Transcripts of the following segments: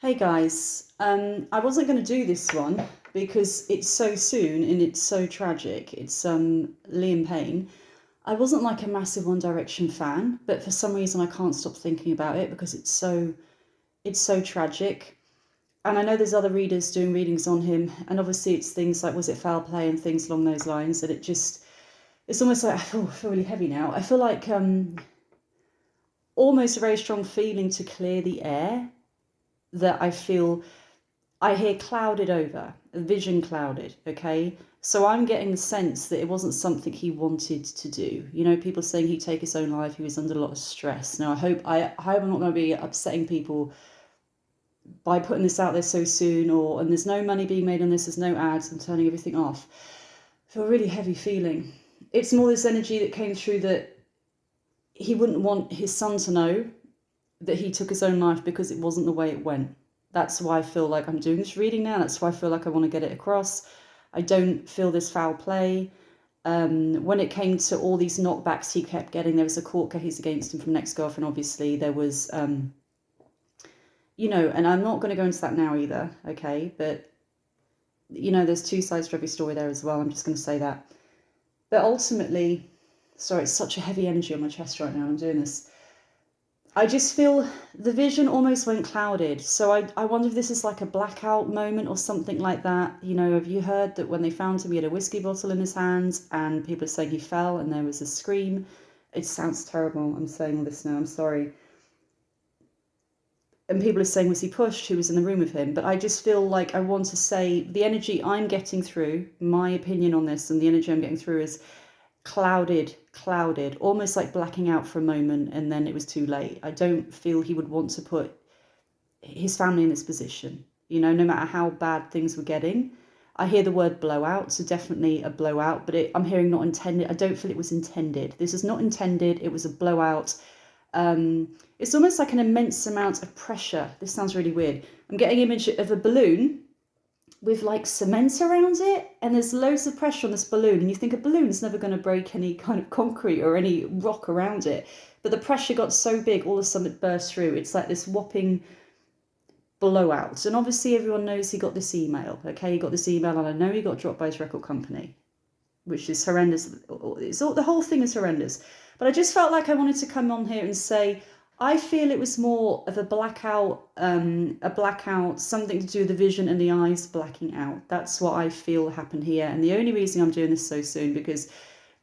Hey guys, I wasn't going to do this one because it's so soon and it's so tragic. It's Liam Payne. I wasn't like a massive One Direction fan, but for some reason I can't stop thinking about it because it's so tragic. And I know there's other readers doing readings on him, and obviously it's things like was it foul play and things along those lines. And it's almost like I feel really heavy now. I feel like almost a very strong feeling to clear the air that I hear clouded over, vision clouded, okay? So I'm getting the sense that it wasn't something he wanted to do. You know, people saying he'd take his own life, he was under a lot of stress. Now I hope I'm not going to be upsetting people by putting this out there so soon, and there's no money being made on this, there's no ads, I'm turning everything off. I feel a really heavy feeling. It's more this energy that came through that he wouldn't want his son to know that he took his own life because it wasn't the way it went. That's why I feel like I'm doing this reading now. That's why I feel like I want to get it across. I don't feel this foul play. When it came to all these knockbacks he kept getting, there was a court case against him from an ex-girlfriend, obviously. There was, and I'm not going to go into that now either, okay? But, there's two sides to every story there as well. I'm just going to say that. But ultimately, sorry, it's such a heavy energy on my chest right now. I'm doing this. I just feel the vision almost went clouded. So I wonder if this is like a blackout moment or something like that. Have you heard that when they found him, he had a whiskey bottle in his hands and people are saying he fell and there was a scream? It sounds terrible. I'm saying all this now. I'm sorry. And people are saying, was he pushed? Who was in the room with him? But I just feel like I want to say the energy I'm getting through, my opinion on this and the energy I'm getting through is clouded, almost like blacking out for a moment and then it was too late. I don't feel he would want to put his family in this position, no matter how bad things were getting. I hear the word blowout, so definitely a blowout, but I'm hearing not intended. I don't feel it was intended. This is not intended. It was a blowout. It's almost like an immense amount of pressure. This sounds really weird. I'm getting an image of a balloon with like cement around it, and there's loads of pressure on this balloon, and you think a balloon's never going to break any kind of concrete or any rock around it, but the pressure got so big all of a sudden it burst through. It's like this whopping blowout. And obviously everyone knows he got this email, okay? He got this email, and I know he got dropped by his record company, which is horrendous. The whole thing is horrendous, but I just felt like I wanted to come on here and say I feel it was more of a blackout, something to do with the vision and the eyes blacking out. That's what I feel happened here. And the only reason I'm doing this so soon, because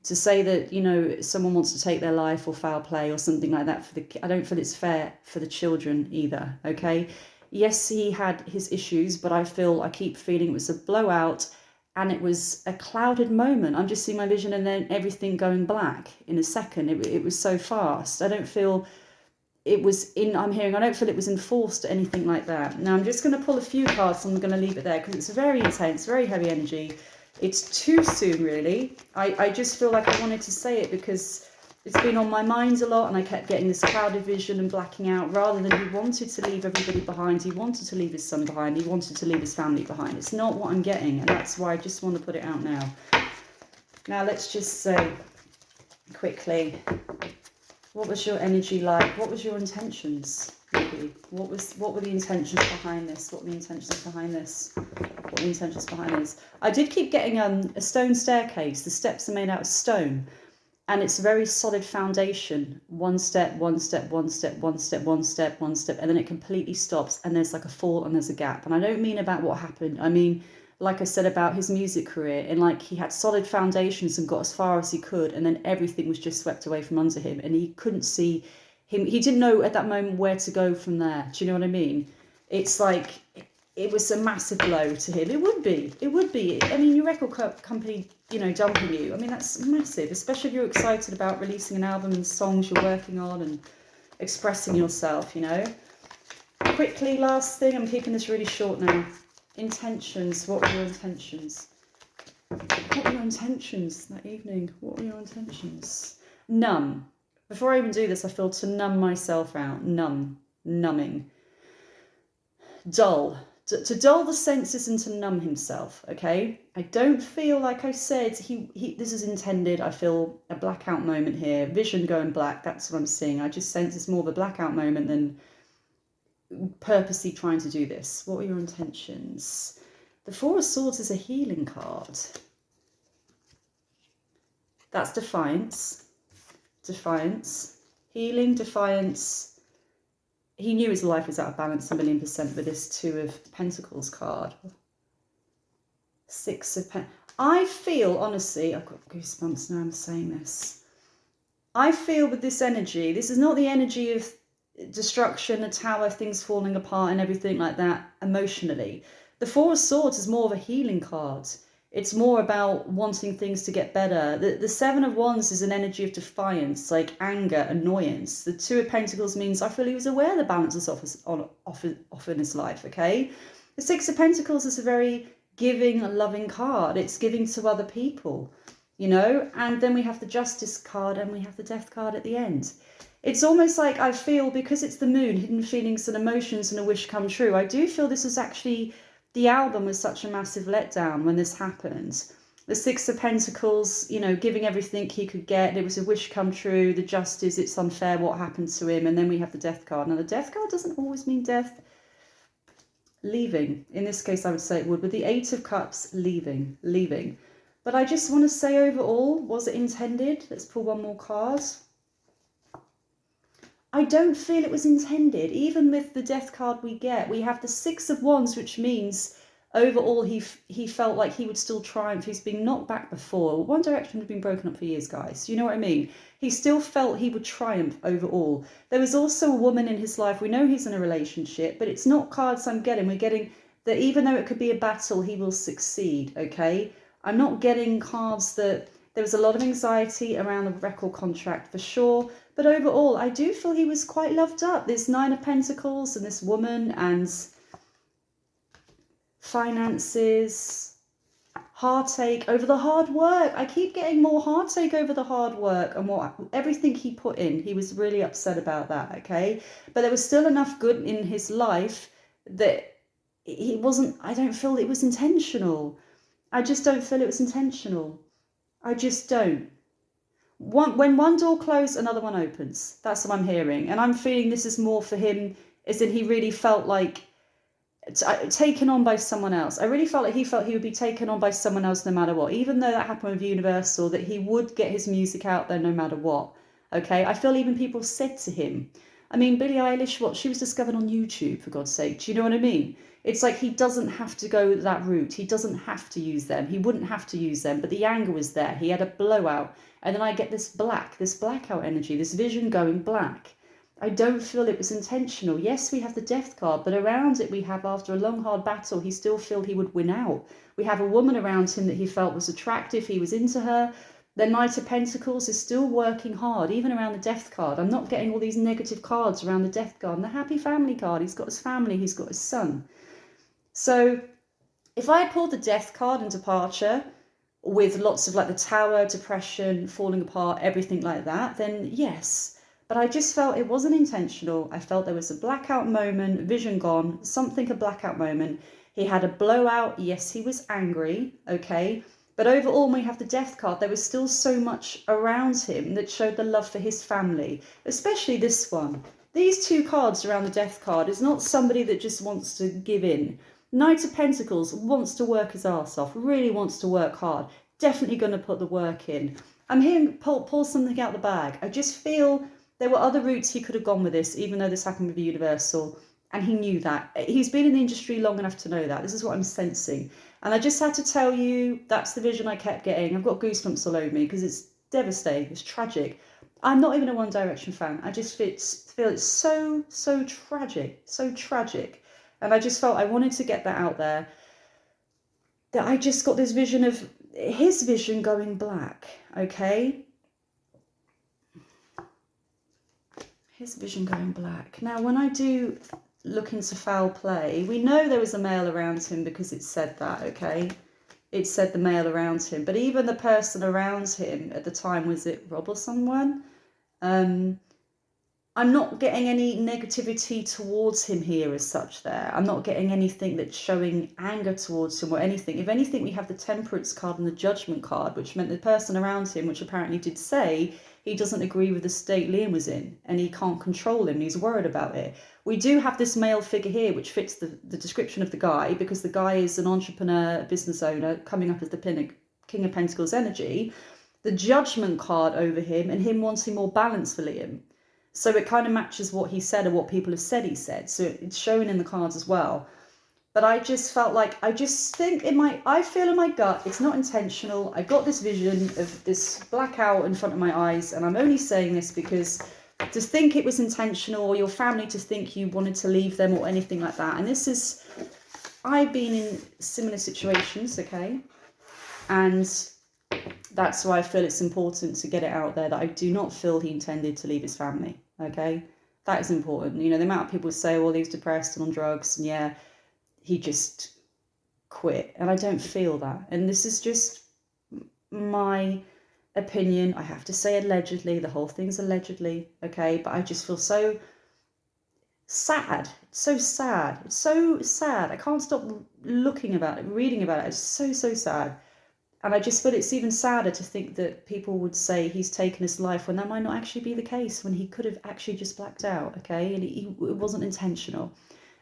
to say that, someone wants to take their life or foul play or something like that, I don't feel it's fair for the children either, okay? Yes, he had his issues, but I keep feeling it was a blowout and it was a clouded moment. I'm just seeing my vision and then everything going black in a second. It was so fast. I don't feel I don't feel it was enforced or anything like that. Now I'm just going to pull a few cards and I'm going to leave it there because it's very intense, very heavy energy. It's too soon, really. I just feel like I wanted to say it because it's been on my mind a lot and I kept getting this clouded vision and blacking out, rather than he wanted to leave everybody behind. He wanted to leave his son behind. He wanted to leave his family behind. It's not what I'm getting, and that's why I just want to put it out now. Now let's just say quickly, what was your energy like? What was your intentions, maybe? What were the intentions behind this? What were the intentions behind this? What were the intentions behind this? I did keep getting a stone staircase. The steps are made out of stone. And it's a very solid foundation. One step, one step, one step, one step, one step, one step, and then it completely stops and there's like a fall and there's a gap. And I don't mean about what happened. I mean, like I said about his music career, and like he had solid foundations and got as far as he could, and then everything was just swept away from under him and he couldn't see him. He didn't know at that moment where to go from there. Do you know what I mean? It's like it was a massive blow to him. It would be. I mean, your record company, dumping you. I mean, that's massive, especially if you're excited about releasing an album and songs you're working on and expressing yourself, Quickly, last thing, I'm keeping this really short now. Intentions. What were your intentions? What were your intentions that evening? What were your intentions? Numb. Before I even do this, I feel to numb myself out. Numbing. Dull. To dull the senses and to numb himself, okay? I don't feel, like I said, this is intended. I feel a blackout moment here. Vision going black, that's what I'm seeing. I just sense it's more of a blackout moment than purposely trying to do this. What were your intentions? The Four of Swords is a healing card. That's defiance. Defiance. Healing, defiance. He knew his life was out of balance 1,000,000% with this Two of Pentacles card. Six of Pentacles. I feel, honestly, I've got goosebumps now I'm saying this. I feel with this energy, this is not the energy of destruction, a tower, things falling apart and everything like that emotionally. The Four of Swords is more of a healing card. It's more about wanting things to get better. The Seven of Wands is an energy of defiance, like anger, annoyance. The Two of Pentacles means I feel he was aware the balance is off in his life, okay? The Six of Pentacles is a very giving, loving card. It's giving to other people, you know? And then we have the Justice card and we have the Death card at the end. It's almost like I feel, because it's the moon, hidden feelings and emotions and a wish come true, I do feel this is actually, the album was such a massive letdown when this happened. The Six of Pentacles, you know, giving everything he could get. It was a wish come true. The Justice, it's unfair what happened to him. And then we have the Death card. Now, the Death card doesn't always mean death. Leaving. In this case, I would say it would. With the Eight of Cups, leaving. Leaving. But I just want to say overall, was it intended? Let's pull one more card. I don't feel it was intended. Even with the Death card we get, we have the Six of Wands, which means overall he felt like he would still triumph. He's been knocked back before. One Direction had been broken up for years, guys. You know what I mean? He still felt he would triumph overall. There was also a woman in his life. We know he's in a relationship, but it's not cards I'm getting. We're getting that even though it could be a battle, he will succeed, okay? I'm not getting cards that... There was a lot of anxiety around the record contract for sure. But overall, I do feel he was quite loved up. This Nine of Pentacles and this woman and finances, heartache over the hard work. I keep getting more heartache over the hard work and everything he put in. He was really upset about that, okay? But there was still enough good in his life that he wasn't... I don't feel it was intentional. I just don't feel it was intentional. I just don't. When one door closes, another one opens. That's what I'm hearing. And I'm feeling this is more for him, is that he really felt like taken on by someone else. I really felt like he would be taken on by someone else no matter what. Even though that happened with Universal, that he would get his music out there no matter what. Okay? I feel even people said to him, I mean, Billie Eilish, she was discovered on YouTube, for God's sake. Do you know what I mean? It's like he doesn't have to go that route. He doesn't have to use them. He wouldn't have to use them, but the anger was there. He had a blowout. And then I get this blackout energy, this vision going black. I don't feel it was intentional. Yes, we have the Death card, but around it we have, after a long, hard battle, he still felt he would win out. We have a woman around him that he felt was attractive. He was into her. The Knight of Pentacles is still working hard, even around the Death card. I'm not getting all these negative cards around the Death card. And the Happy Family card, he's got his family, he's got his son. So if I had pulled the Death card and departure with lots of like the Tower, depression, falling apart, everything like that, then yes. But I just felt it wasn't intentional. I felt there was a blackout moment, vision gone, a blackout moment. He had a blowout. Yes, he was angry. Okay. But overall, when we have the Death card, there was still so much around him that showed the love for his family, especially this one. These two cards around the Death card is not somebody that just wants to give in. Knight of Pentacles wants to work his arse off, really wants to work hard, definitely going to put the work in. I'm hearing pull something out the bag. I just feel there were other routes he could have gone with this, even though this happened with Universal, and he knew that. He's been in the industry long enough to know that. This is what I'm sensing. And I just had to tell you, that's the vision I kept getting. I've got goosebumps all over me because it's devastating, it's tragic. I'm not even a One Direction fan. I just feel it's so tragic, so tragic. And I just felt I wanted to get that out there, that I just got this vision of his vision going black, okay? His vision going black. Now, when I do look into foul play, we know there was a male around him because it said that, okay? It said the male around him. But even the person around him at the time, was it Rob or someone? I'm not getting any negativity towards him here as such there. I'm not getting anything that's showing anger towards him or anything. If anything, we have the Temperance card and the Judgment card, which meant the person around him, which apparently did say he doesn't agree with the state Liam was in, and he can't control him, and he's worried about it. We do have this male figure here, which fits the description of the guy, because the guy is an entrepreneur, business owner, coming up as the King of Pentacles energy. The Judgment card over him, and him wanting more balance for Liam. So it kind of matches what he said, or what people have said he said. So it's showing in the cards as well. But I just felt like, I feel in my gut, it's not intentional. I got this vision of this blackout in front of my eyes, and I'm only saying this because to think it was intentional, or your family to think you wanted to leave them or anything like that. And I've been in similar situations, okay? And that's why I feel it's important to get it out there that I do not feel he intended to leave his family, okay? That is important. You know, the amount of people say, well, he was depressed and on drugs, and yeah, he just quit. And I don't feel that. And this is just my opinion. I have to say allegedly. The whole thing's allegedly, okay? But I just feel so sad. So sad. It's so sad. I can't stop looking about it, reading about it. It's so, so sad. And I just feel it's even sadder to think that people would say he's taken his life when that might not actually be the case, when he could have actually just blacked out, okay? And it wasn't intentional.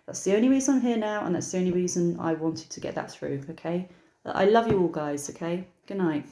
That's the only reason I'm here now, and that's the only reason I wanted to get that through, okay? I love you all, guys, okay? Good night.